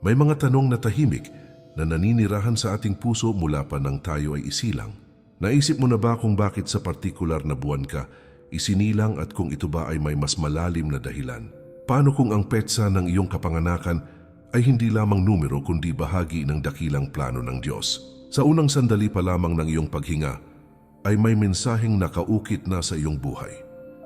May mga tanong na tahimik na naninirahan sa ating puso mula pa nang tayo ay isilang. Naisip mo na ba kung bakit sa partikular na buwan ka isinilang at kung ito ba ay may mas malalim na dahilan? Paano kung ang petsa ng iyong kapanganakan ay hindi lamang numero kundi bahagi ng dakilang plano ng Diyos? Sa unang sandali pa lamang ng iyong paghinga ay may mensaheng nakaukit na sa iyong buhay.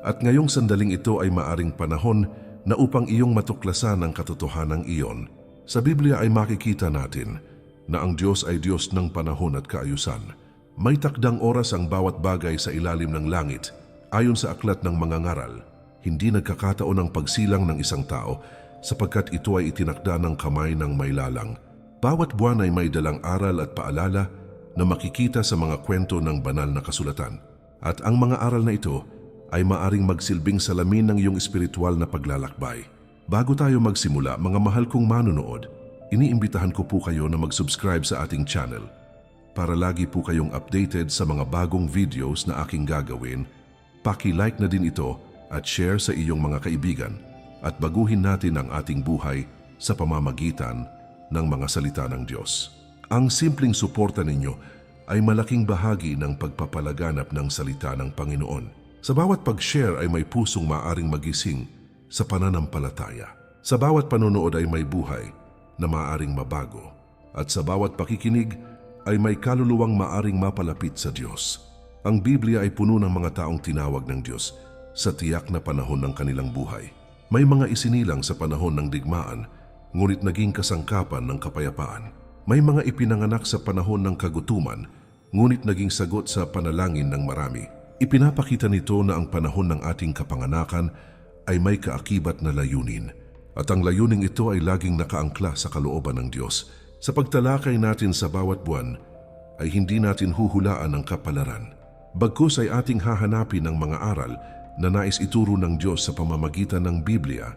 At ngayong sandaling ito ay maaring panahon na upang iyong matuklasan ang katotohanan iyon. Sa Biblia ay makikita natin na ang Diyos ay Diyos ng panahon at kaayusan. May takdang oras ang bawat bagay sa ilalim ng langit. Ayon sa aklat ng mga ngaral, hindi nagkakataon ang pagsilang ng isang tao sapagkat ito ay itinakda ng kamay ng may lalang. Bawat buwan ay may dalang aral at paalala na makikita sa mga kwento ng banal na kasulatan. At ang mga aral na ito ay maaring magsilbing salamin ng iyong espiritual na paglalakbay. Bago tayo magsimula, mga mahal kong manunood, iniimbitahan ko po kayo na mag-subscribe sa ating channel para lagi po kayong updated sa mga bagong videos na aking gagawin. Paki-like na din ito at share sa iyong mga kaibigan at baguhin natin ang ating buhay sa pamamagitan ng mga salita ng Diyos. Ang simpleng suporta ninyo ay malaking bahagi ng pagpapalaganap ng salita ng Panginoon. Sa bawat pag-share ay may pusong maaring magising sa pananampalataya. Sa bawat panonood ay may buhay na maaring mabago. At sa bawat pakikinig ay may kaluluwang maaring mapalapit sa Diyos. Ang Biblia ay puno ng mga taong tinawag ng Diyos sa tiyak na panahon ng kanilang buhay. May mga isinilang sa panahon ng digmaan, ngunit naging kasangkapan ng kapayapaan. May mga ipinanganak sa panahon ng kagutuman, ngunit naging sagot sa panalangin ng marami. Ipinapakita nito na ang panahon ng ating kapanganakan ay may kaakibat na layunin. At ang layuning ito ay laging nakaangkla sa kalooban ng Diyos. Sa pagtalakay natin sa bawat buwan, ay hindi natin huhulaan ang kapalaran. Bagkus ay ating hahanapin ang mga aral na nais ituro ng Diyos sa pamamagitan ng Biblia.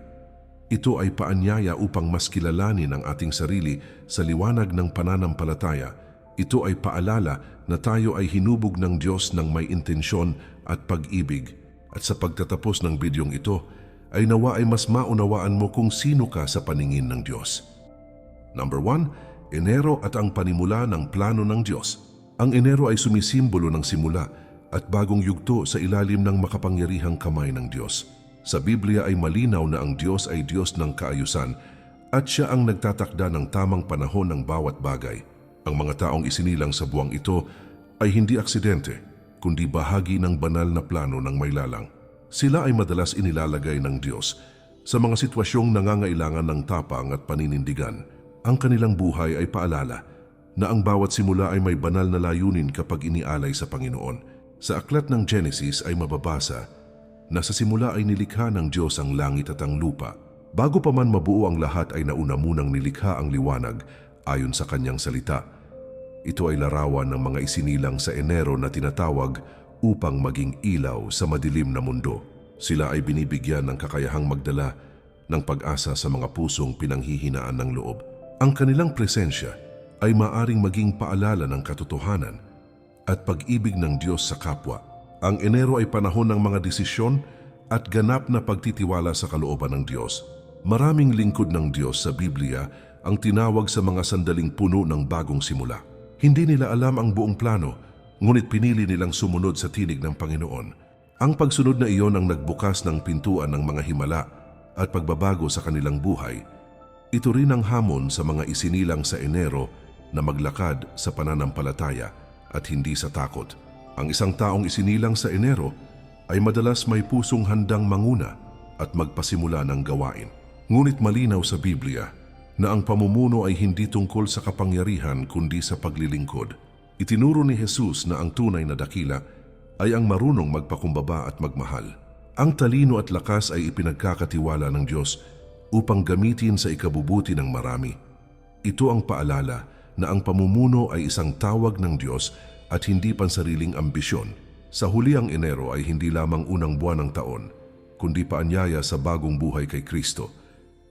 Ito ay paanyaya upang mas kilalanin ang ating sarili sa liwanag ng pananampalataya. Ito ay paalala na tayo ay hinubog ng Diyos ng may intensyon at pag-ibig. At sa pagtatapos ng bidyong ito, ay nawa ay mas maunawaan mo kung sino ka sa paningin ng Diyos. Number 1, Enero at ang panimula ng plano ng Diyos. Ang Enero ay sumisimbolo ng simula at bagong yugto sa ilalim ng makapangyarihang kamay ng Diyos. Sa Biblia ay malinaw na ang Diyos ay Diyos ng kaayusan at Siya ang nagtatakda ng tamang panahon ng bawat bagay. Ang mga taong isinilang sa buwang ito ay hindi aksidente, kundi bahagi ng banal na plano ng may lalang. Sila ay madalas inilalagay ng Diyos sa mga sitwasyong nangangailangan ng tapang at paninindigan. Ang kanilang buhay ay paalala na ang bawat simula ay may banal na layunin kapag inialay sa Panginoon. Sa aklat ng Genesis ay mababasa na sa simula ay nilikha ng Diyos ang langit at ang lupa. Bago pa man mabuo ang lahat ay nauna munang nilikha ang liwanag ayon sa kanyang salita. Ito ay larawan ng mga isinilang sa Enero na tinatawag upang maging ilaw sa madilim na mundo. Sila ay binibigyan ng kakayahang magdala ng pag-asa sa mga pusong pinanghihinaan ng loob. Ang kanilang presensya ay maaring maging paalala ng katotohanan at pag-ibig ng Diyos sa kapwa. Ang Enero ay panahon ng mga desisyon at ganap na pagtitiwala sa kalooban ng Diyos. Maraming lingkod ng Diyos sa Biblia ang tinawag sa mga sandaling puno ng bagong simula. Hindi nila alam ang buong plano, ngunit pinili nilang sumunod sa tinig ng Panginoon. Ang pagsunod na iyon ang nagbukas ng pintuan ng mga himala at pagbabago sa kanilang buhay. Ito rin ang hamon sa mga isinilang sa Enero na maglakad sa pananampalataya at hindi sa takot. Ang isang taong isinilang sa Enero ay madalas may pusong handang manguna at magpasimula ng gawain. Ngunit malinaw sa Biblia na ang pamumuno ay hindi tungkol sa kapangyarihan kundi sa paglilingkod. Itinuro ni Jesus na ang tunay na dakila ay ang marunong magpakumbaba at magmahal. Ang talino at lakas ay ipinagkakatiwala ng Diyos upang gamitin sa ikabubuti ng marami. Ito ang paalala na ang pamumuno ay isang tawag ng Diyos at hindi pansariling ambisyon. Sa huli ang Enero ay hindi lamang unang buwan ng taon, kundi paanyaya sa bagong buhay kay Kristo.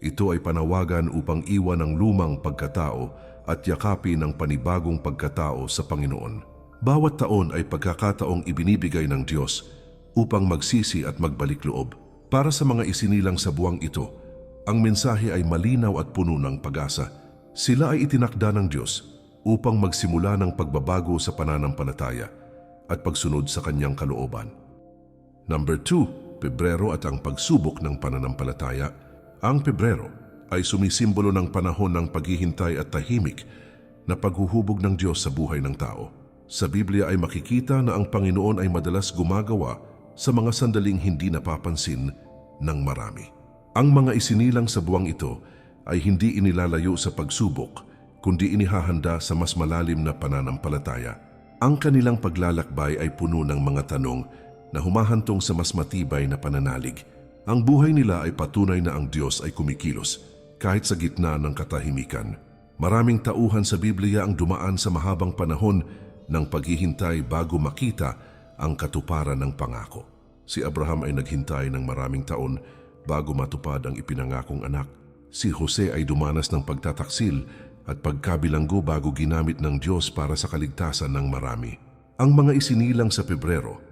Ito ay panawagan upang iwan ang lumang pagkatao at yakapin ang panibagong pagkatao sa Panginoon. Bawat taon ay pagkakataong ibinibigay ng Diyos upang magsisi at magbalik loob. Para sa mga isinilang sa buwang ito, ang mensahe ay malinaw at puno ng pag-asa. Sila ay itinakda ng Diyos upang magsimula ng pagbabago sa pananampalataya at pagsunod sa kanyang kalooban. Number 2, Pebrero at ang pagsubok ng pananampalataya. Ang Pebrero ay sumisimbolo ng panahon ng paghihintay at tahimik na paghuhubog ng Diyos sa buhay ng tao. Sa Biblia ay makikita na ang Panginoon ay madalas gumagawa sa mga sandaling hindi napapansin ng marami. Ang mga isinilang sa buwang ito ay hindi inilalayo sa pagsubok, kundi inihahanda sa mas malalim na pananampalataya. Ang kanilang paglalakbay ay puno ng mga tanong na humahantong sa mas matibay na pananalig. Ang buhay nila ay patunay na ang Diyos ay kumikilos kahit sa gitna ng katahimikan. Maraming tauhan sa Biblia ang dumaan sa mahabang panahon ng paghihintay bago makita ang katuparan ng pangako. Si Abraham ay naghintay ng maraming taon bago matupad ang ipinangakong anak. Si Jose ay dumanas ng pagtataksil at pagkabilanggo bago ginamit ng Diyos para sa kaligtasan ng marami. Ang mga isinilang sa Pebrero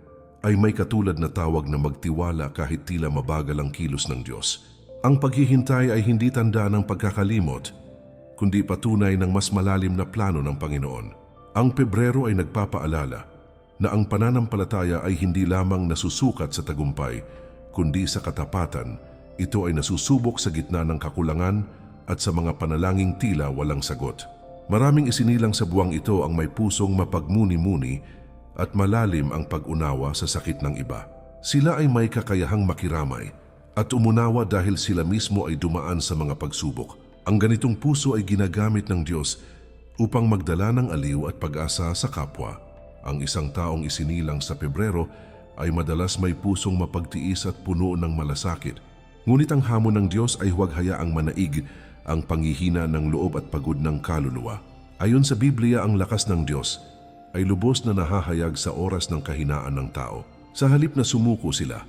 ay may katulad na tawag na magtiwala kahit tila mabagal ang kilos ng Diyos. Ang paghihintay ay hindi tanda ng pagkakalimot, kundi patunay ng mas malalim na plano ng Panginoon. Ang Pebrero ay nagpapaalala na ang pananampalataya ay hindi lamang nasusukat sa tagumpay, kundi sa katapatan. Ito ay nasusubok sa gitna ng kakulangan at sa mga panalangin tila walang sagot. Maraming isinilang sa buwang ito ang may pusong mapagmuni-muni at malalim ang pag-unawa sa sakit ng iba. Sila ay may kakayahang makiramay at umunawa dahil sila mismo ay dumaan sa mga pagsubok. Ang ganitong puso ay ginagamit ng Diyos upang magdala ng aliw at pag-asa sa kapwa. Ang isang taong isinilang sa Pebrero ay madalas may pusong mapagtiis at puno ng malasakit. Ngunit ang hamon ng Diyos ay huwag hayaang manaig ang panghihina ng loob at pagod ng kaluluwa. Ayon sa Biblia, ang lakas ng Diyos ay lubos na nahahayag sa oras ng kahinaan ng tao. Sa halip na sumuko sila,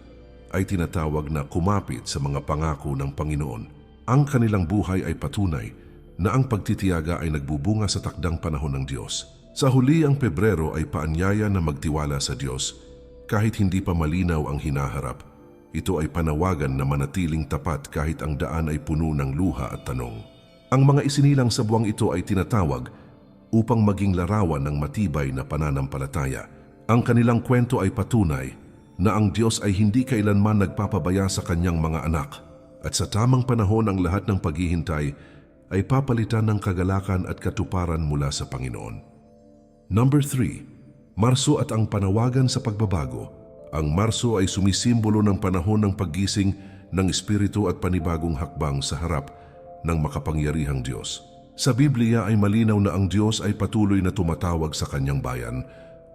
ay tinatawag na kumapit sa mga pangako ng Panginoon. Ang kanilang buhay ay patunay na ang pagtitiyaga ay nagbubunga sa takdang panahon ng Diyos. Sa huli, ang Pebrero ay paanyaya na magtiwala sa Diyos kahit hindi pa malinaw ang hinaharap. Ito ay panawagan na manatiling tapat kahit ang daan ay puno ng luha at tanong. Ang mga isinilang sa buwang ito ay tinatawag upang maging larawan ng matibay na pananampalataya. Ang kanilang kwento ay patunay na ang Diyos ay hindi kailanman nagpapabaya sa kanyang mga anak. At sa tamang panahon, ang lahat ng paghihintay ay papalitan ng kagalakan at katuparan mula sa Panginoon. Number 3, Marso at ang panawagan sa pagbabago. Ang Marso ay sumisimbolo ng panahon ng paggising ng Espiritu at panibagong hakbang sa harap ng makapangyarihang Diyos. Sa Biblia ay malinaw na ang Diyos ay patuloy na tumatawag sa kanyang bayan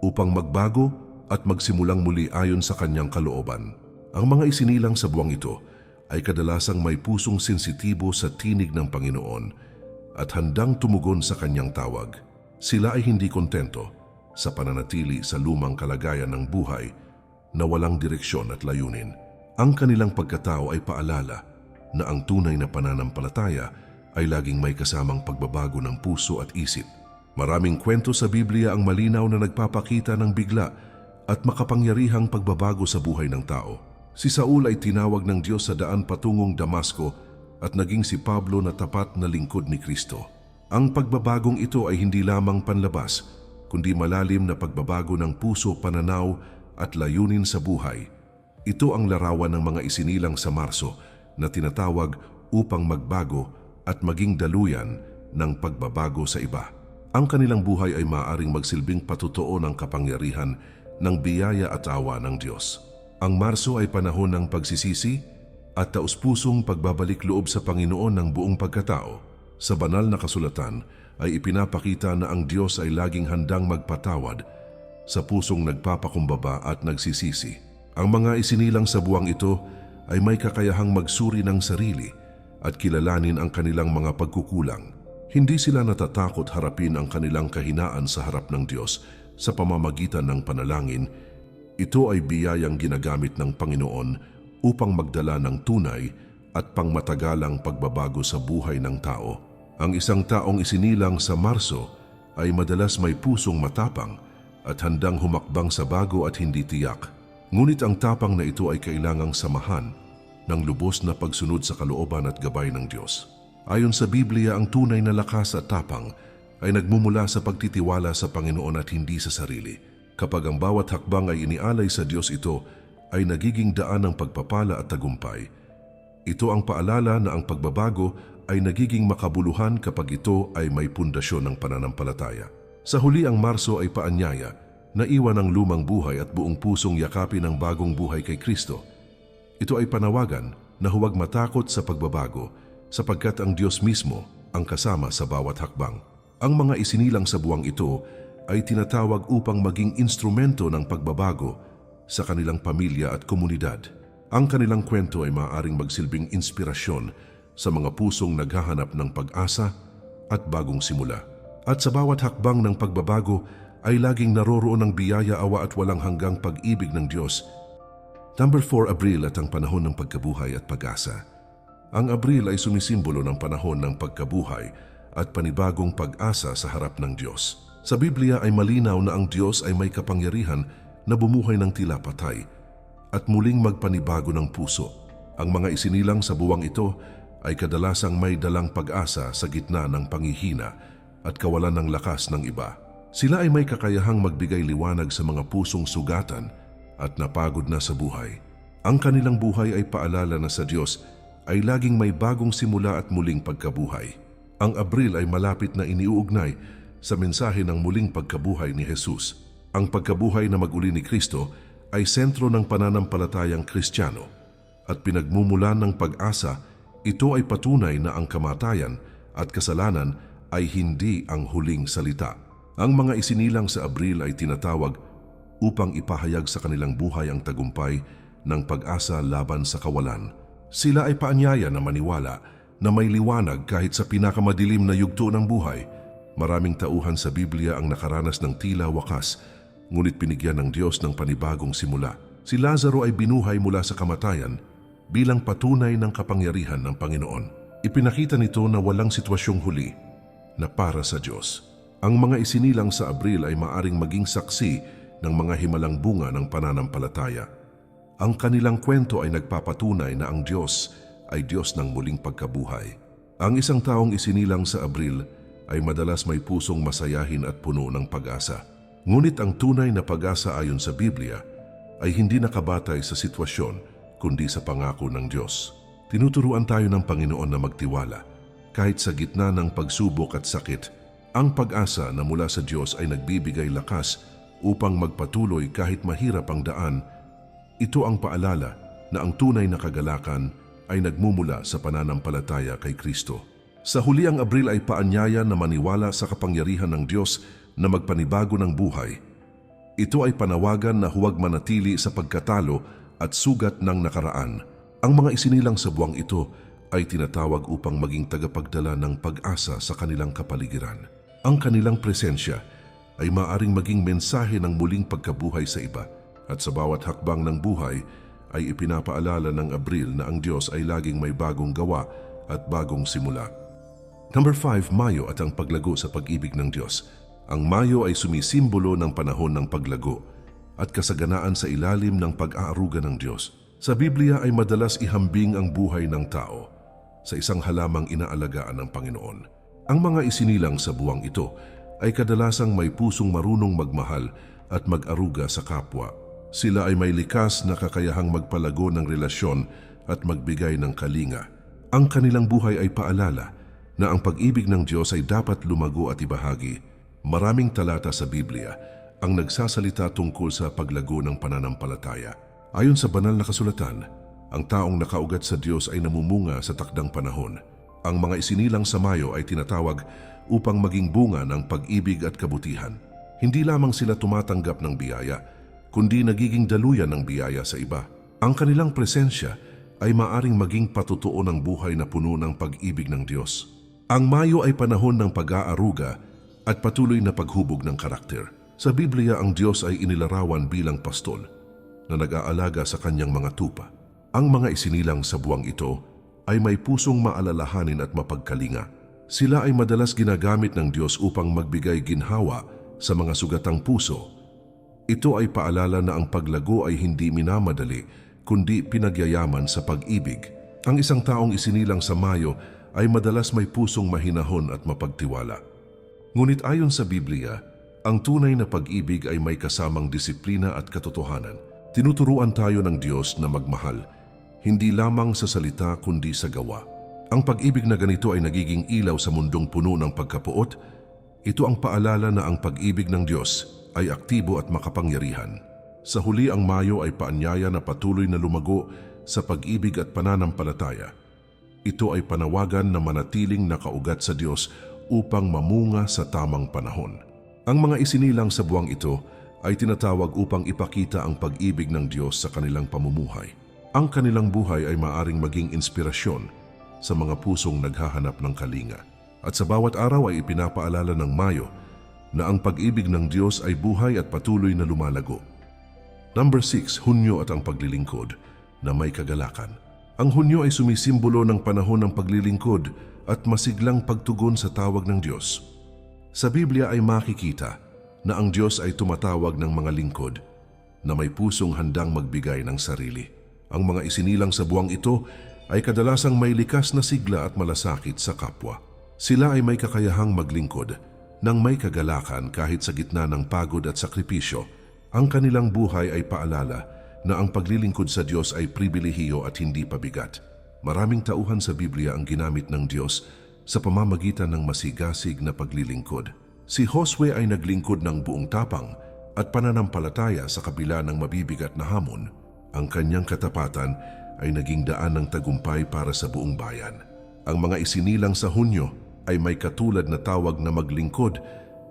upang magbago at magsimulang muli ayon sa kanyang kalooban. Ang mga isinilang sa buwang ito ay kadalasang may pusong sensitibo sa tinig ng Panginoon at handang tumugon sa kanyang tawag. Sila ay hindi kontento sa pananatili sa lumang kalagayan ng buhay na walang direksyon at layunin. Ang kanilang pagkatao ay paalala na ang tunay na pananampalataya ay laging may kasamang pagbabago ng puso at isip. Maraming kwento sa Biblia ang malinaw na nagpapakita ng bigla at makapangyarihang pagbabago sa buhay ng tao. Si Saul ay tinawag ng Diyos sa daan patungong Damasco at naging si Pablo na tapat na lingkod ni Kristo. Ang pagbabagong ito ay hindi lamang panlabas, kundi malalim na pagbabago ng puso, pananaw at layunin sa buhay. Ito ang larawan ng mga isinilang sa Marso na tinatawag upang magbago at maging daluyan ng pagbabago sa iba. Ang kanilang buhay ay maaaring magsilbing patutuo ng kapangyarihan ng biyaya at awa ng Diyos. Ang Marso ay panahon ng pagsisisi at taus-pusong pagbabalik loob sa Panginoon ng buong pagkatao. Sa banal na kasulatan ay ipinapakita na ang Diyos ay laging handang magpatawad sa pusong nagpapakumbaba at nagsisisi. Ang mga isinilang sa buwang ito ay may kakayahang magsuri ng sarili at kilalanin ang kanilang mga pagkukulang. Hindi sila natatakot harapin ang kanilang kahinaan sa harap ng Diyos sa pamamagitan ng panalangin. Ito ay biyayang ginagamit ng Panginoon upang magdala ng tunay at pangmatagalang pagbabago sa buhay ng tao. Ang isang taong isinilang sa Marso ay madalas may pusong matapang at handang humakbang sa bago at hindi tiyak. Ngunit ang tapang na ito ay kailangang samahan ng lubos na pagsunod sa kalooban at gabay ng Diyos. Ayon sa Biblia, ang tunay na lakas at tapang ay nagmumula sa pagtitiwala sa Panginoon at hindi sa sarili. Kapag ang bawat hakbang ay inialay sa Diyos, ito ay nagiging daan ng pagpapala at tagumpay. Ito ang paalala na ang pagbabago ay nagiging makabuluhan kapag ito ay may pundasyon ng pananampalataya. Sa huli, ang Marso ay paanyaya na iwan ang lumang buhay at buong pusong yakapin ang bagong buhay kay Kristo. Ito ay panawagan na huwag matakot sa pagbabago sapagkat ang Diyos mismo ang kasama sa bawat hakbang. Ang mga isinilang sa buwang ito ay tinatawag upang maging instrumento ng pagbabago sa kanilang pamilya at komunidad. Ang kanilang kwento ay maaaring magsilbing inspirasyon sa mga pusong naghahanap ng pag-asa at bagong simula. At sa bawat hakbang ng pagbabago ay laging naroroon ang biyaya, awa at walang hanggang pag-ibig ng Diyos. Number 4, Abril at ang panahon ng pagkabuhay at pag-asa. Ang Abril ay sumisimbolo ng panahon ng pagkabuhay at panibagong pag-asa sa harap ng Diyos. Sa Biblia ay malinaw na ang Diyos ay may kapangyarihan na bumuhay ng tila patay at muling magpanibago ng puso. Ang mga isinilang sa buwang ito ay kadalasang may dalang pag-asa sa gitna ng panghihina at kawalan ng lakas ng iba. Sila ay may kakayahang magbigay liwanag sa mga pusong sugatan at napagod na sa buhay. Ang kanilang buhay ay paalala na sa Diyos ay laging may bagong simula at muling pagkabuhay. Ang Abril ay malapit na iniuugnay sa mensahe ng muling pagkabuhay ni Jesus. Ang pagkabuhay na mag-uli ni Kristo ay sentro ng pananampalatayang Kristiyano at pinagmumulan ng pag-asa. Ito ay patunay na ang kamatayan at kasalanan ay hindi ang huling salita. Ang mga isinilang sa Abril ay tinatawag upang ipahayag sa kanilang buhay ang tagumpay ng pag-asa laban sa kawalan. Sila ay paanyaya na maniwala na may liwanag kahit sa pinakamadilim na yugto ng buhay. Maraming tauhan sa Biblia ang nakaranas ng tila wakas, ngunit binigyan ng Diyos ng panibagong simula. Si Lazaro ay binuhay mula sa kamatayan bilang patunay ng kapangyarihan ng Panginoon. Ipinakita nito na walang sitwasyong huli na para sa Diyos. Ang mga isinilang sa Abril ay maaring maging saksi ng mga himalang bunga ng pananampalataya. Ang kanilang kwento ay nagpapatunay na ang Diyos ay Diyos ng muling pagkabuhay. Ang isang taong isinilang sa Abril ay madalas may pusong masayahin at puno ng pag-asa. Ngunit ang tunay na pag-asa ayon sa Biblia ay hindi nakabatay sa sitwasyon kundi sa pangako ng Diyos. Tinuturuan tayo ng Panginoon na magtiwala kahit sa gitna ng pagsubok at sakit. Ang pag-asa na mula sa Diyos ay nagbibigay lakas upang magpatuloy kahit mahirap ang daan. Ito ang paalala na ang tunay na kagalakan ay nagmumula sa pananampalataya kay Kristo. Sa huli, ang Abril ay paanyaya na maniwala sa kapangyarihan ng Diyos na magpanibago ng buhay. Ito ay panawagan na huwag manatili sa pagkatalo at sugat ng nakaraan. Ang mga isinilang sa buwang ito ay tinatawag upang maging tagapagdala ng pag-asa sa kanilang kapaligiran. Ang kanilang presensya ay maaring maging mensahe ng muling pagkabuhay sa iba. At sa bawat hakbang ng buhay ay ipinapaalala ng Abril na ang Diyos ay laging may bagong gawa at bagong simula. Number 5, Mayo at ang paglago sa pag-ibig ng Diyos. Ang Mayo ay sumisimbolo ng panahon ng paglago at kasaganaan sa ilalim ng pag-aaruga ng Diyos. Sa Biblia ay madalas ihambing ang buhay ng tao sa isang halamang inaalagaan ng Panginoon. Ang mga isinilang sa buwang ito ay kadalasang may pusong marunong magmahal at mag-aruga sa kapwa. Sila ay may likas na kakayahang magpalago ng relasyon at magbigay ng kalinga. Ang kanilang buhay ay paalala na ang pag-ibig ng Diyos ay dapat lumago at ibahagi. Maraming talata sa Biblia ang nagsasalita tungkol sa paglago ng pananampalataya. Ayon sa banal na kasulatan, ang taong nakaugat sa Diyos ay namumunga sa takdang panahon. Ang mga isinilang sa Mayo ay tinatawag upang maging bunga ng pag-ibig at kabutihan. Hindi lamang sila tumatanggap ng biyaya, kundi nagiging daluyan ng biyaya sa iba. Ang kanilang presensya ay maaring maging patutuo ng buhay na puno ng pag-ibig ng Diyos. Ang Mayo ay panahon ng pag-aaruga at patuloy na paghubog ng karakter. Sa Biblia, ang Diyos ay inilarawan bilang pastol na nag-aalaga sa kanyang mga tupa. Ang mga isinilang sa buwang ito ay may pusong maalalahanin at mapagkalinga. Sila ay madalas ginagamit ng Diyos upang magbigay ginhawa sa mga sugatang puso. Ito ay paalala na ang paglago ay hindi minamadali, kundi pinagyayaman sa pag-ibig. Ang isang taong isinilang sa Mayo ay madalas may pusong mahinahon at mapagtiwala. Ngunit ayon sa Biblia, ang tunay na pag-ibig ay may kasamang disiplina at katotohanan. Tinuturuan tayo ng Diyos na magmahal, hindi lamang sa salita kundi sa gawa. Ang pag-ibig na ganito ay nagiging ilaw sa mundong puno ng pagkapuot. Ito ang paalala na ang pag-ibig ng Diyos ay aktibo at makapangyarihan. Sa huli, ang Mayo ay paanyaya na patuloy na lumago sa pag-ibig at pananampalataya. Ito ay panawagan na manatiling nakaugat sa Diyos upang mamunga sa tamang panahon. Ang mga isinilang sa buwang ito ay tinatawag upang ipakita ang pag-ibig ng Diyos sa kanilang pamumuhay. Ang kanilang buhay ay maaring maging inspirasyon sa mga pusong naghahanap ng kalinga. At sa bawat araw ay ipinapaalala ng Mayo na ang pag-ibig ng Diyos ay buhay at patuloy na lumalago. Number 6, Hunyo at ang paglilingkod na may kagalakan. Ang Hunyo ay sumisimbolo ng panahon ng paglilingkod at masiglang pagtugon sa tawag ng Diyos. Sa Biblia ay makikita na ang Diyos ay tumatawag ng mga lingkod na may pusong handang magbigay ng sarili. Ang mga isinilang sa buwang ito ay kadalasang may likas na sigla at malasakit sa kapwa. Sila ay may kakayahang maglingkod ng may kagalakan kahit sa gitna ng pagod at sakripisyo. Ang kanilang buhay ay paalala na ang paglilingkod sa Diyos ay pribilehiyo at hindi pabigat. Maraming tauhan sa Biblia ang ginamit ng Diyos sa pamamagitan ng masigasig na paglilingkod. Si Josue ay naglingkod ng buong tapang at pananampalataya sa kabila ng mabibigat na hamon. Ang kanyang katapatan ay naging daan ng tagumpay para sa buong bayan. Ang mga isinilang sa Hunyo ay may katulad na tawag na maglingkod,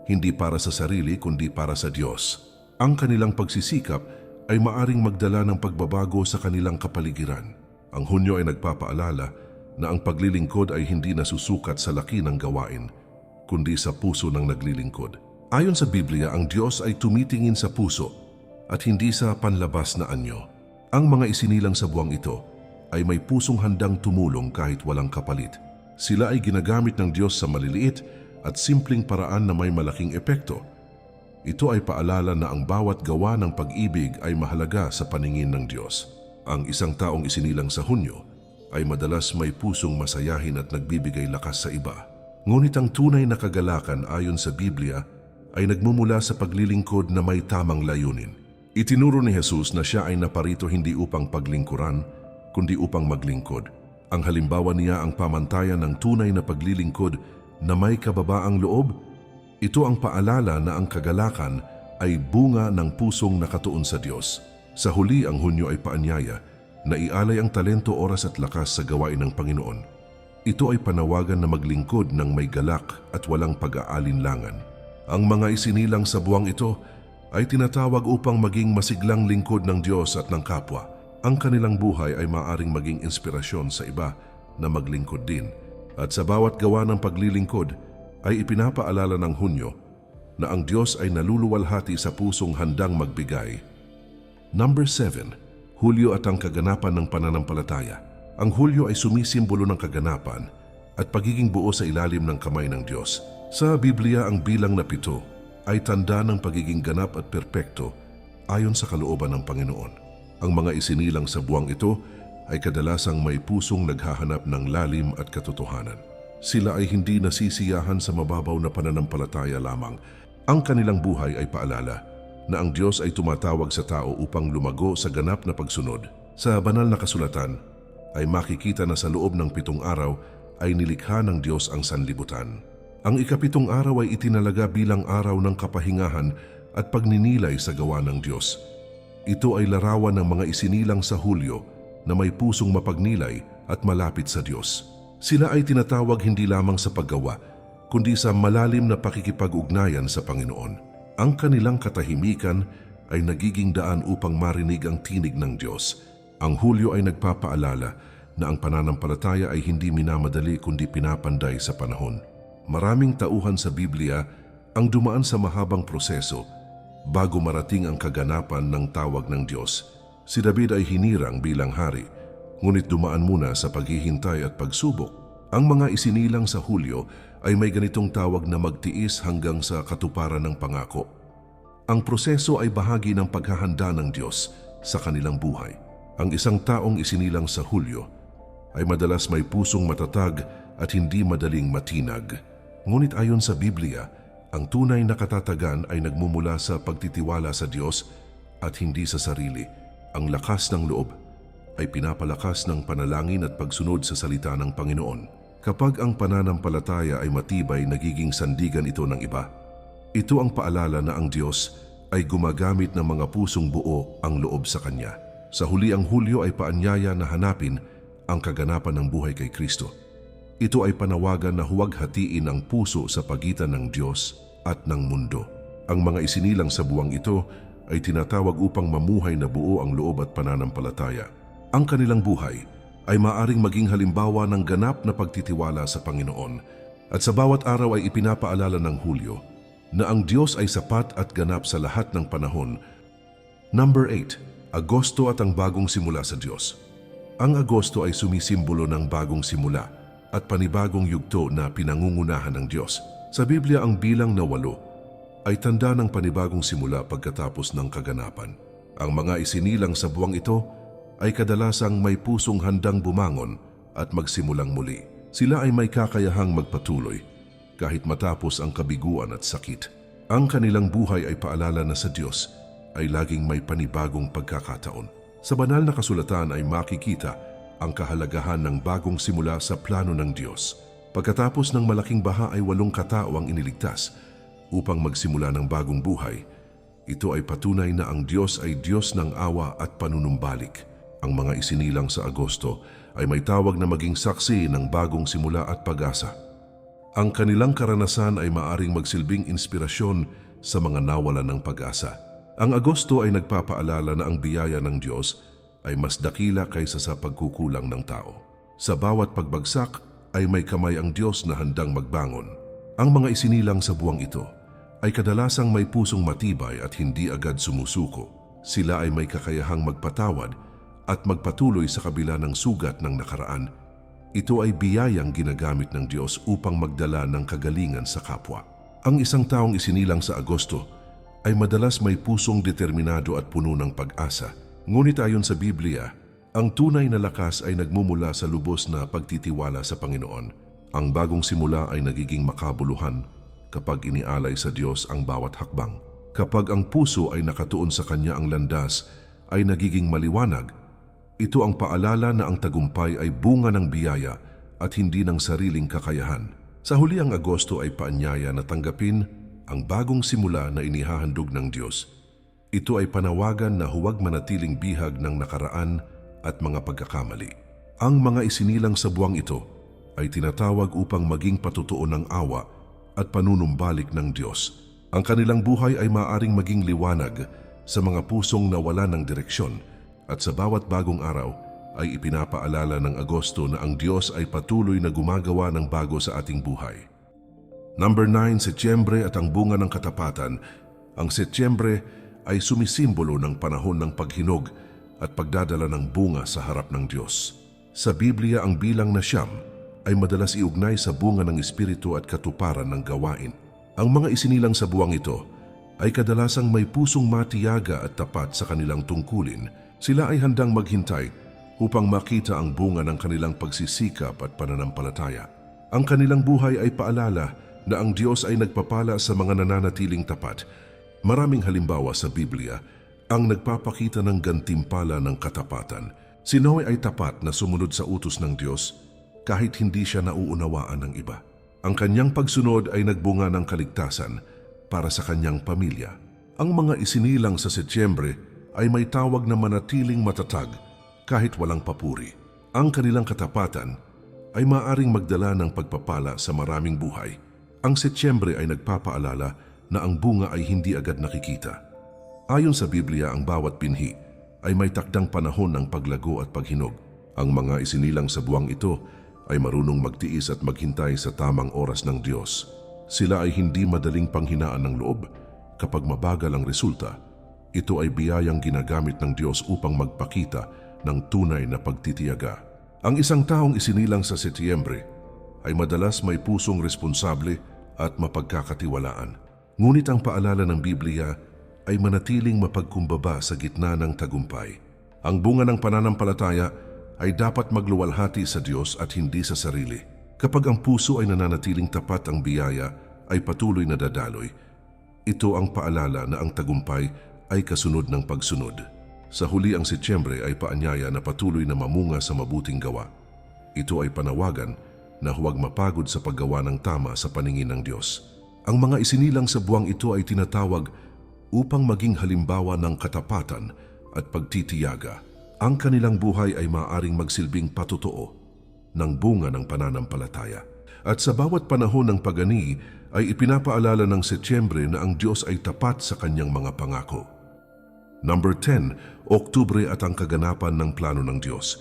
hindi para sa sarili kundi para sa Diyos. Ang kanilang pagsisikap ay maaring magdala ng pagbabago sa kanilang kapaligiran. Ang Hunyo ay nagpapaalala na ang paglilingkod ay hindi nasusukat sa laki ng gawain, kundi sa puso ng naglilingkod. Ayon sa Biblia, ang Diyos ay tumitingin sa puso at hindi sa panlabas na anyo. Ang mga isinilang sa buwang ito ay may pusong handang tumulong kahit walang kapalit. Sila ay ginagamit ng Diyos sa maliliit at simpleng paraan na may malaking epekto. Ito ay paalala na ang bawat gawa ng pag-ibig ay mahalaga sa paningin ng Diyos. Ang isang taong isinilang sa Hunyo ay madalas may pusong masayahin at nagbibigay lakas sa iba. Ngunit ang tunay na kagalakan ayon sa Biblia ay nagmumula sa paglilingkod na may tamang layunin. Itinuro ni Jesus na siya ay naparito hindi upang paglingkuran, kundi upang maglingkod. Ang halimbawa niya ang pamantayan ng tunay na paglilingkod na may kababaang loob. Ito ang paalala na ang kagalakan ay bunga ng pusong nakatuon sa Diyos. Sa huli, ang Hunyo ay paanyaya na ialay ang talento, oras at lakas sa gawain ng Panginoon. Ito ay panawagan na maglingkod ng may galak at walang pag-aalinlangan. Ang mga isinilang sa buwang ito ay tinatawag upang maging masiglang lingkod ng Diyos at ng kapwa. Ang kanilang buhay ay maaaring maging inspirasyon sa iba na maglingkod din. At sa bawat gawa ng paglilingkod ay ipinapaalala ng Hunyo na ang Diyos ay naluluwalhati sa pusong handang magbigay. Number 7, Hulyo at ang kaganapan ng pananampalataya. Ang Hulyo ay sumisimbolo ng kaganapan at pagiging buo sa ilalim ng kamay ng Diyos. Sa Biblia, ang bilang na 7 ay tanda ng pagiging ganap at perpekto ayon sa kalooban ng Panginoon. Ang mga isinilang sa buwang ito ay kadalasang may pusong naghahanap ng lalim at katotohanan. Sila ay hindi nasisiyahan sa mababaw na pananampalataya lamang. Ang kanilang buhay ay paalala na ang Diyos ay tumatawag sa tao upang lumago sa ganap na pagsunod. Sa banal na kasulatan ay makikita na sa loob ng 7 araw ay nilikha ng Diyos ang sanlibutan. Ang ika-7 araw ay itinalaga bilang araw ng kapahingahan at pagninilay sa gawa ng Diyos. Ito ay larawan ng mga isinilang sa Hulyo na may pusong mapagnilay at malapit sa Diyos. Sila ay tinatawag hindi lamang sa paggawa, kundi sa malalim na pakikipag-ugnayan sa Panginoon. Ang kanilang katahimikan ay nagiging daan upang marinig ang tinig ng Diyos. Ang Hulyo ay nagpapaalala na ang pananampalataya ay hindi minamadali kundi pinapanday sa panahon. Maraming tauhan sa Biblia ang dumaan sa mahabang proseso bago marating ang kaganapan ng tawag ng Diyos. Si David ay hinirang bilang hari, ngunit dumaan muna sa paghihintay at pagsubok. Ang mga isinilang sa Hulyo ay may ganitong tawag na magtiis hanggang sa katuparan ng pangako. Ang proseso ay bahagi ng paghahanda ng Diyos sa kanilang buhay. Ang isang taong isinilang sa Hulyo ay madalas may pusong matatag at hindi madaling matinag. Ngunit ayon sa Biblia, ang tunay na katatagan ay nagmumula sa pagtitiwala sa Diyos at hindi sa sarili. Ang lakas ng loob ay pinapalakas ng panalangin at pagsunod sa salita ng Panginoon. Kapag ang pananampalataya ay matibay, nagiging sandigan ito ng iba. Ito ang paalala na ang Diyos ay gumagamit ng mga pusong buo ang loob sa Kanya. Sa huli, ang Hulyo ay paanyaya na hanapin ang kaganapan ng buhay kay Kristo. Ito ay panawagan na huwag hatiin ang puso sa pagitan ng Diyos at ng mundo. Ang mga isinilang sa buwang ito ay tinatawag upang mamuhay na buo ang loob at pananampalataya. Ang kanilang buhay ay maaring maging halimbawa ng ganap na pagtitiwala sa Panginoon. At sa bawat araw ay ipinapaalala ng Hulyo na ang Diyos ay sapat at ganap sa lahat ng panahon. Number 8. Agosto at ang bagong simula sa Diyos. Ang Agosto ay sumisimbolo ng bagong simula at panibagong yugto na pinangungunahan ng Diyos. Sa Biblia, ang bilang na 8 ay tanda ng panibagong simula pagkatapos ng kaganapan. Ang mga isinilang sa buwang ito ay kadalasang may pusong handang bumangon at magsimulang muli. Sila ay may kakayahang magpatuloy kahit matapos ang kabiguan at sakit. Ang kanilang buhay ay paalala na sa Diyos ay laging may panibagong pagkakataon. Sa banal na kasulatan ay makikita ang kahalagahan ng bagong simula sa plano ng Diyos. Pagkatapos ng malaking baha ay 8 katao ang iniligtas upang magsimula ng bagong buhay. Ito ay patunay na ang Diyos ay Diyos ng awa at panunumbalik. Ang mga isinilang sa Agosto ay may tawag na maging saksi ng bagong simula at pag-asa. Ang kanilang karanasan ay maaring magsilbing inspirasyon sa mga nawalan ng pag-asa. Ang Agosto ay nagpapaalala na ang biyaya ng Diyos ay mas dakila kaysa sa pagkukulang ng tao. Sa bawat pagbagsak ay may kamay ang Diyos na handang magbangon. Ang mga isinilang sa buwang ito ay kadalasang may pusong matibay at hindi agad sumusuko. Sila ay may kakayahang magpatawad at magpatuloy sa kabila ng sugat ng nakaraan. Ito ay biyayang ginagamit ng Diyos upang magdala ng kagalingan sa kapwa. Ang isang taong isinilang sa Agosto ay madalas may pusong determinado at puno ng pag-asa. Ngunit ayon sa Biblia, ang tunay na lakas ay nagmumula sa lubos na pagtitiwala sa Panginoon. Ang bagong simula ay nagiging makabuluhan kapag inialay sa Diyos ang bawat hakbang. Kapag ang puso ay nakatuon sa Kanya, ang landas ay nagiging maliwanag. Ito ang paalala na ang tagumpay ay bunga ng biyaya at hindi ng sariling kakayahan. Sa huli, ang Agosto ay paanyaya na tanggapin ang bagong simula na inihahandog ng Diyos. Ito ay panawagan na huwag manatiling bihag ng nakaraan at mga pagkakamali. Ang mga isinilang sa buwang ito ay tinatawag upang maging patutuo ng awa at panunumbalik ng Diyos. Ang kanilang buhay ay maaaring maging liwanag sa mga pusong nawala ng direksyon, at sa bawat bagong araw ay ipinapaalala ng Agosto na ang Diyos ay patuloy na gumagawa ng bago sa ating buhay. Number 9, Setyembre at ang bunga ng katapatan. Ang Setyembre ay sumisimbolo ng panahon ng paghinog at pagdadala ng bunga sa harap ng Diyos. Sa Biblia, ang bilang na 9 ay madalas iugnay sa bunga ng Espiritu at katuparan ng gawain. Ang mga isinilang sa buwang ito ay kadalasang may pusong matiyaga at tapat sa kanilang tungkulin. Sila ay handang maghintay upang makita ang bunga ng kanilang pagsisikap at pananampalataya. Ang kanilang buhay ay paalala na ang Diyos ay nagpapala sa mga nananatiling tapat. Maraming halimbawa sa Biblia ang nagpapakita ng gantimpala ng katapatan. Si Noe ay tapat na sumunod sa utos ng Diyos kahit hindi siya nauunawaan ng iba. Ang kanyang pagsunod ay nagbunga ng kaligtasan para sa kanyang pamilya. Ang mga isinilang sa Setyembre ay may tawag na manatiling matatag kahit walang papuri. Ang kanilang katapatan ay maaaring magdala ng pagpapala sa maraming buhay. Ang Setyembre ay nagpapaalala na ang bunga ay hindi agad nakikita. Ayon sa Biblia, ang bawat binhi ay may takdang panahon ng paglago at paghinog. Ang mga isinilang sa buwang ito ay marunong magtiis at maghintay sa tamang oras ng Diyos. Sila ay hindi madaling panghinaan ng loob kapag mabagal ang resulta. Ito ay biyayang ginagamit ng Diyos upang magpakita ng tunay na pagtitiyaga. Ang isang taong isinilang sa Setyembre ay madalas may pusong responsable at mapagkakatiwalaan. Ngunit ang paalala ng Biblia ay manatiling mapagkumbaba sa gitna ng tagumpay. Ang bunga ng pananampalataya ay dapat magluwalhati sa Diyos at hindi sa sarili. Kapag ang puso ay nananatiling tapat, ang biyaya ay patuloy na dadaloy. Ito ang paalala na ang tagumpay ay kasunod ng pagsunod. Sa huli, ang Setyembre ay paanyaya na patuloy na mamunga sa mabuting gawa. Ito ay panawagan na huwag mapagod sa paggawa ng tama sa paningin ng Diyos. Ang mga isinilang sa buwang ito ay tinatawag upang maging halimbawa ng katapatan at pagtitiyaga. Ang kanilang buhay ay maaaring magsilbing patotoo ng bunga ng pananampalataya. At sa bawat panahon ng pagani ay ipinapaalala ng Setyembre na ang Diyos ay tapat sa kanyang mga pangako. Number 10, Oktubre at ang kaganapan ng plano ng Diyos.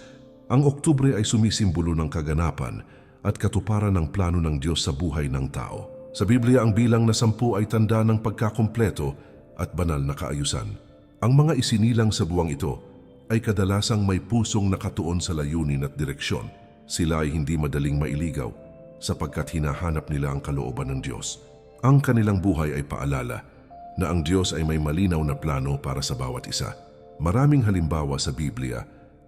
Ang Oktubre ay sumisimbolo ng kaganapan at katuparan ng plano ng Diyos sa buhay ng tao. Sa Biblia, ang bilang na 10 ay tanda ng pagkakumpleto at banal na kaayusan. Ang mga isinilang sa buwang ito ay kadalasang may pusong nakatuon sa layunin at direksyon. Sila ay hindi madaling mailigaw sapagkat hinahanap nila ang kalooban ng Diyos. Ang kanilang buhay ay paalala na ang Diyos ay may malinaw na plano para sa bawat isa. Maraming halimbawa sa Biblia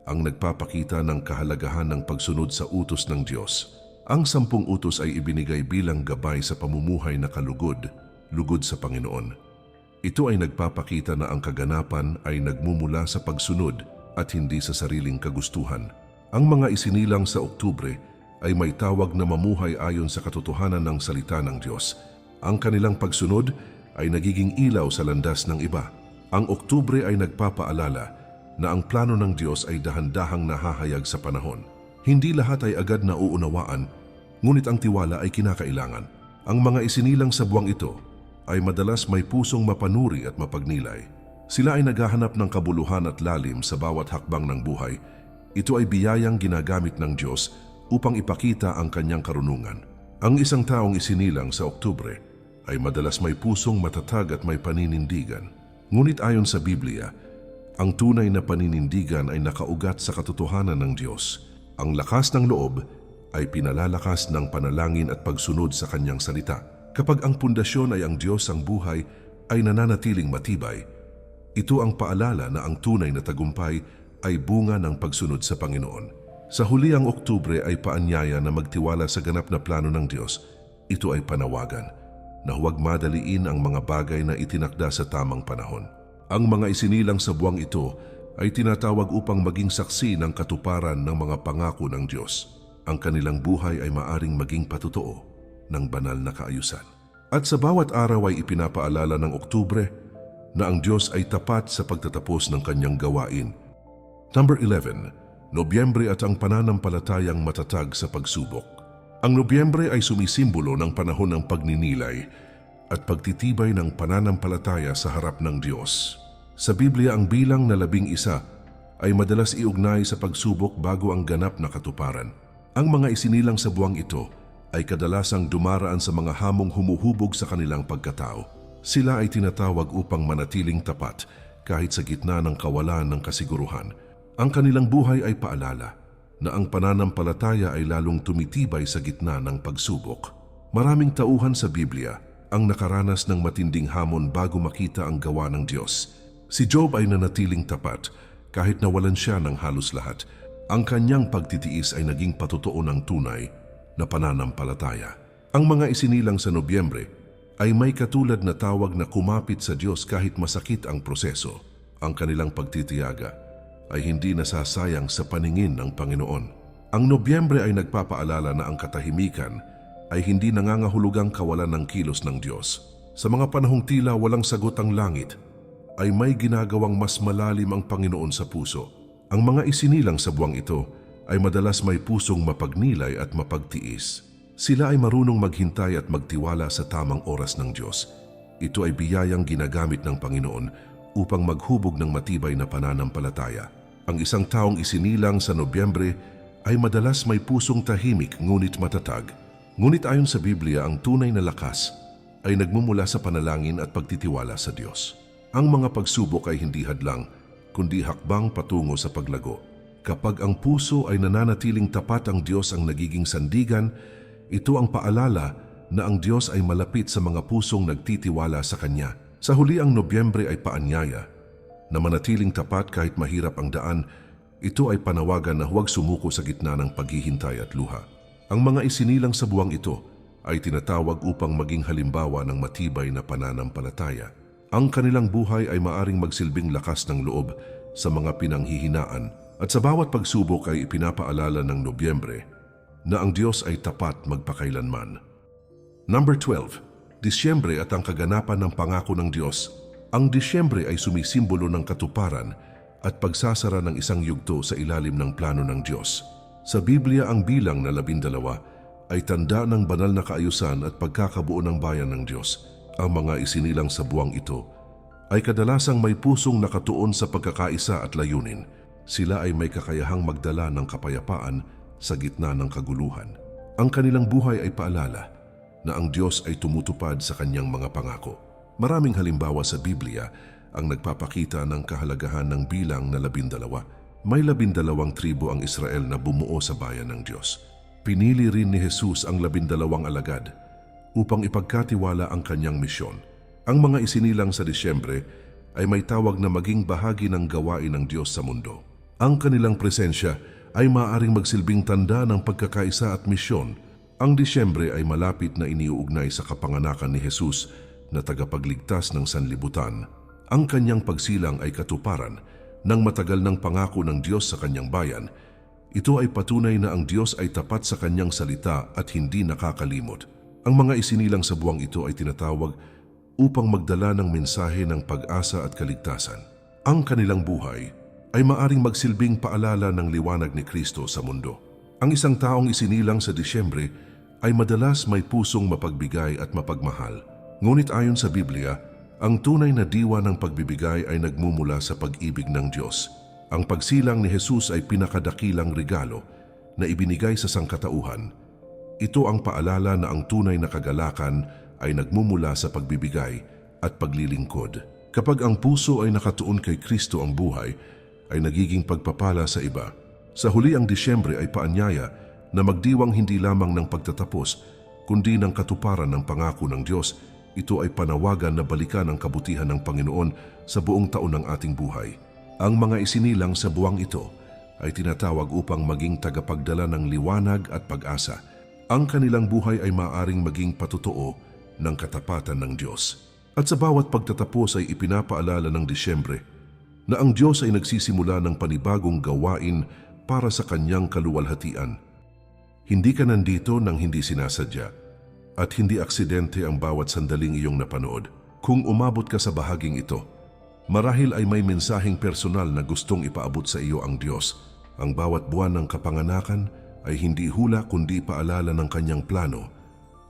ang nagpapakita ng kahalagahan ng pagsunod sa utos ng Diyos. Ang 10 utos ay ibinigay bilang gabay sa pamumuhay na lugod sa Panginoon. Ito ay nagpapakita na ang kaganapan ay nagmumula sa pagsunod at hindi sa sariling kagustuhan. Ang mga isinilang sa Oktubre ay may tawag na mamuhay ayon sa katotohanan ng salita ng Diyos. Ang kanilang pagsunod ay nagiging ilaw sa landas ng iba. Ang Oktubre ay nagpapaalala na ang plano ng Diyos ay dahan-dahang nahahayag sa panahon. Hindi lahat ay agad na uunawaan, ngunit ang tiwala ay kinakailangan. Ang mga isinilang sa buwang ito ay madalas may pusong mapanuri at mapagnilay. Sila ay naghahanap ng kabuluhan at lalim sa bawat hakbang ng buhay. Ito ay biyayang ginagamit ng Diyos upang ipakita ang kanyang karunungan. Ang isang taong isinilang sa Oktubre ay madalas may pusong matatag at may paninindigan. Ngunit ayon sa Biblia, ang tunay na paninindigan ay nakaugat sa katotohanan ng Diyos. Ang lakas ng loob ay pinalalakas ng panalangin at pagsunod sa kanyang salita. Kapag ang pundasyon ay ang Diyos, ang buhay ay nananatiling matibay. Ito ang paalala na ang tunay na tagumpay ay bunga ng pagsunod sa Panginoon. Sa huli, ang Oktubre ay paanyaya na magtiwala sa ganap na plano ng Diyos. Ito ay panawagan na huwag madaliin ang mga bagay na itinakda sa tamang panahon. Ang mga isinilang sa buwang ito ay tinatawag upang maging saksi ng katuparan ng mga pangako ng Diyos. Ang kanilang buhay ay maaring maging patotoo ng banal na kaayusan. At sa bawat araw ay ipinapaalala ng Oktubre na ang Diyos ay tapat sa pagtatapos ng kanyang gawain. Number 11, Nobyembre at ang pananampalatayang matatag sa pagsubok. Ang Nobyembre ay sumisimbolo ng panahon ng pagninilay at pagtitibay ng pananampalataya sa harap ng Diyos. Sa Biblia, ang bilang na 11 ay madalas iugnay sa pagsubok bago ang ganap na katuparan. Ang mga isinilang sa buwang ito ay kadalasang dumaraan sa mga hamong humuhubog sa kanilang pagkatao. Sila ay tinatawag upang manatiling tapat kahit sa gitna ng kawalan ng kasiguruhan. Ang kanilang buhay ay paalala na ang pananampalataya ay lalong tumitibay sa gitna ng pagsubok. Maraming tauhan sa Biblia ang nakaranas ng matinding hamon bago makita ang gawa ng Diyos. Si Job ay nanatiling tapat kahit nawalan siya ng halos lahat. Ang kanyang pagtitiis ay naging patotoo ng tunay na pananampalataya. Ang mga isinilang sa Nobyembre ay may katulad na tawag na kumapit sa Diyos kahit masakit ang proseso. Ang kanilang pagtitiyaga ay hindi nasasayang sa paningin ng Panginoon. Ang Nobyembre ay nagpapaalala na ang katahimikan ay hindi nangangahulugang kawalan ng kilos ng Diyos. Sa mga panahong tila walang sagot ang langit, ay may ginagawang mas malalim ang Panginoon sa puso. Ang mga isinilang sa buwang ito ay madalas may pusong mapagnilay at mapagtiis. Sila ay marunong maghintay at magtiwala sa tamang oras ng Diyos. Ito ay biyayang ginagamit ng Panginoon upang maghubog ng matibay na pananampalataya. Ang isang taong isinilang sa Nobyembre ay madalas may pusong tahimik ngunit matatag. Ngunit ayon sa Biblia, ang tunay na lakas ay nagmumula sa panalangin at pagtitiwala sa Diyos. Ang mga pagsubok ay hindi hadlang, kundi hakbang patungo sa paglago. Kapag ang puso ay nananatiling tapat, ang Diyos ang nagiging sandigan. Ito ang paalala na ang Diyos ay malapit sa mga pusong nagtitiwala sa Kanya. Sa huli, ang Nobyembre ay paanyaya na manatiling tapat kahit mahirap ang daan. Ito ay panawagan na huwag sumuko sa gitna ng paghihintay at luha. Ang mga isinilang sa buwang ito ay tinatawag upang maging halimbawa ng matibay na pananampalataya. Ang kanilang buhay ay maaring magsilbing lakas ng loob sa mga pinanghihinaan at sa bawat pagsubok ay ipinapaalala ng Nobyembre na ang Diyos ay tapat magpakailanman. Number 12. Disyembre at ang kaganapan ng pangako ng Diyos. Ang Disyembre ay sumisimbolo ng katuparan at pagsasara ng isang yugto sa ilalim ng plano ng Diyos. Sa Biblia, ang bilang na 12 ay tanda ng banal na kaayusan at pagkakabuo ng bayan ng Diyos. Ang mga isinilang sa buwang ito ay kadalasang may pusong nakatuon sa pagkakaisa at layunin. Sila ay may kakayahang magdala ng kapayapaan sa gitna ng kaguluhan. Ang kanilang buhay ay paalala na ang Diyos ay tumutupad sa kanyang mga pangako. Maraming halimbawa sa Biblia ang nagpapakita ng kahalagahan ng bilang na 12. May 12 tribo ang Israel na bumuo sa bayan ng Diyos. Pinili rin ni Jesus ang 12 alagad upang ipagkatiwala ang kanyang misyon. Ang mga isinilang sa Disyembre ay may tawag na maging bahagi ng gawain ng Diyos sa mundo. Ang kanilang presensya ay maaaring magsilbing tanda ng pagkakaisa at misyon. Ang Disyembre ay malapit na iniuugnay sa kapanganakan ni Jesus na tagapagligtas ng sanlibutan. Ang kanyang pagsilang ay katuparan ng matagal ng pangako ng Diyos sa kanyang bayan. Ito ay patunay na ang Diyos ay tapat sa kanyang salita at hindi nakakalimot. Ang mga isinilang sa buwang ito ay tinatawag upang magdala ng mensahe ng pag-asa at kaligtasan. Ang kanilang buhay ay maaring magsilbing paalala ng liwanag ni Kristo sa mundo. Ang isang taong isinilang sa Disyembre ay madalas may pusong mapagbigay at mapagmahal. Ngunit ayon sa Biblia, ang tunay na diwa ng pagbibigay ay nagmumula sa pag-ibig ng Diyos. Ang pagsilang ni Jesus ay pinakadakilang regalo na ibinigay sa sangkatauhan. Ito ang paalala na ang tunay na kagalakan ay nagmumula sa pagbibigay at paglilingkod. Kapag ang puso ay nakatuon kay Kristo, ang buhay ay nagiging pagpapala sa iba. Sa huli, ang Disyembre ay paanyaya na magdiwang hindi lamang ng pagtatapos, kundi ng katuparan ng pangako ng Diyos. Ito ay panawagan na balikan ang kabutihan ng Panginoon sa buong taon ng ating buhay. Ang mga isinilang sa buwang ito ay tinatawag upang maging tagapagdala ng liwanag at pag-asa. Ang kanilang buhay ay maaaring maging patutuo ng katapatan ng Diyos. At sa bawat pagtatapos ay ipinapaalala ng Disyembre na ang Diyos ay nagsisimula ng panibagong gawain para sa kanyang kaluwalhatian. Hindi ka nandito nang hindi sinasadya at hindi aksidente ang bawat sandaling iyong napanood. Kung umabot ka sa bahaging ito, marahil ay may mensaheng personal na gustong ipaabot sa iyo ang Diyos. Ang bawat buwan ng kapanganakan ay hindi hula kundi paalala ng kanyang plano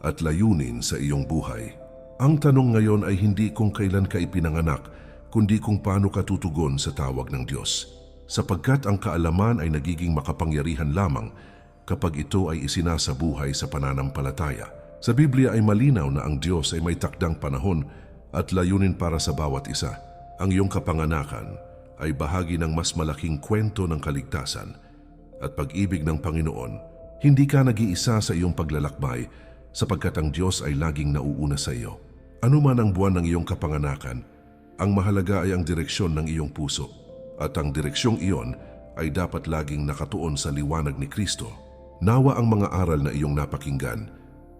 at layunin sa iyong buhay. Ang tanong ngayon ay hindi kung kailan ka ipinanganak, kundi kung paano ka tutugon sa tawag ng Diyos. Sapagkat ang kaalaman ay nagiging makapangyarihan lamang kapag ito ay isinasabuhay sa pananampalataya. Sa Biblia ay malinaw na ang Diyos ay may takdang panahon at layunin para sa bawat isa. Ang iyong kapanganakan ay bahagi ng mas malaking kwento ng kaligtasan at pag-ibig ng Panginoon. Hindi ka nag-iisa sa iyong paglalakbay sapagkat ang Diyos ay laging nauuna sa iyo. Ano man ang buwan ng iyong kapanganakan, ang mahalaga ay ang direksyon ng iyong puso. At ang direksyong iyon ay dapat laging nakatuon sa liwanag ni Kristo. Nawa ang mga aral na iyong napakinggan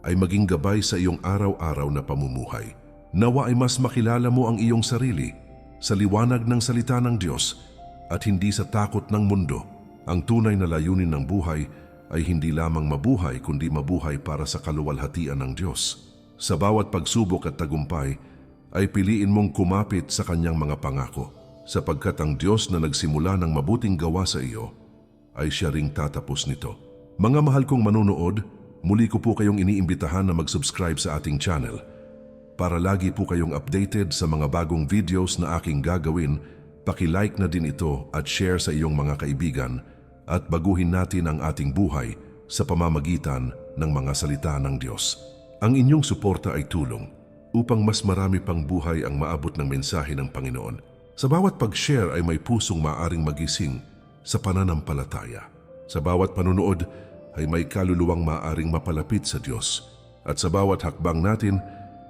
ay maging gabay sa iyong araw-araw na pamumuhay. Nawa ay mas makilala mo ang iyong sarili sa liwanag ng salita ng Diyos at hindi sa takot ng mundo. Ang tunay na layunin ng buhay ay hindi lamang mabuhay kundi mabuhay para sa kaluwalhatian ng Diyos. Sa bawat pagsubok at tagumpay ay piliin mong kumapit sa kanyang mga pangako, sapagkat ang Diyos na nagsimula ng mabuting gawa sa iyo ay siya ring tatapos nito. Mga mahal kong manunood, muli ko po kayong iniimbitahan na mag-subscribe sa ating channel para lagi po kayong updated sa mga bagong videos na aking gagawin. Paki-like na din ito at share sa iyong mga kaibigan at baguhin natin ang ating buhay sa pamamagitan ng mga salita ng Diyos. Ang inyong suporta ay tulong upang mas marami pang buhay ang maabot ng mensahe ng Panginoon. Sa bawat pag-share ay may pusong maaring magising sa pananampalataya. Sa bawat panunood ay may kaluluwang maaring mapalapit sa Diyos. At sa bawat hakbang natin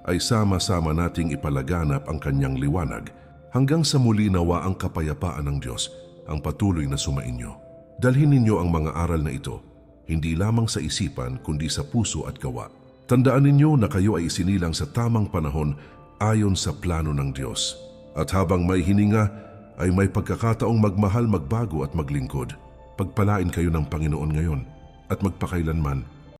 ay sama-sama nating ipalaganap ang kanyang liwanag hanggang sa muli nawa ang kapayapaan ng Diyos ang patuloy na sumainyo. Dalhin ninyo ang mga aral na ito hindi lamang sa isipan kundi sa puso at gawa. Tandaan ninyo na kayo ay isinilang sa tamang panahon ayon sa plano ng Diyos. At habang may hininga, ay may pagkakataong magmahal, magbago at maglingkod. Pagpalain kayo ng Panginoon ngayon at magpakailanman.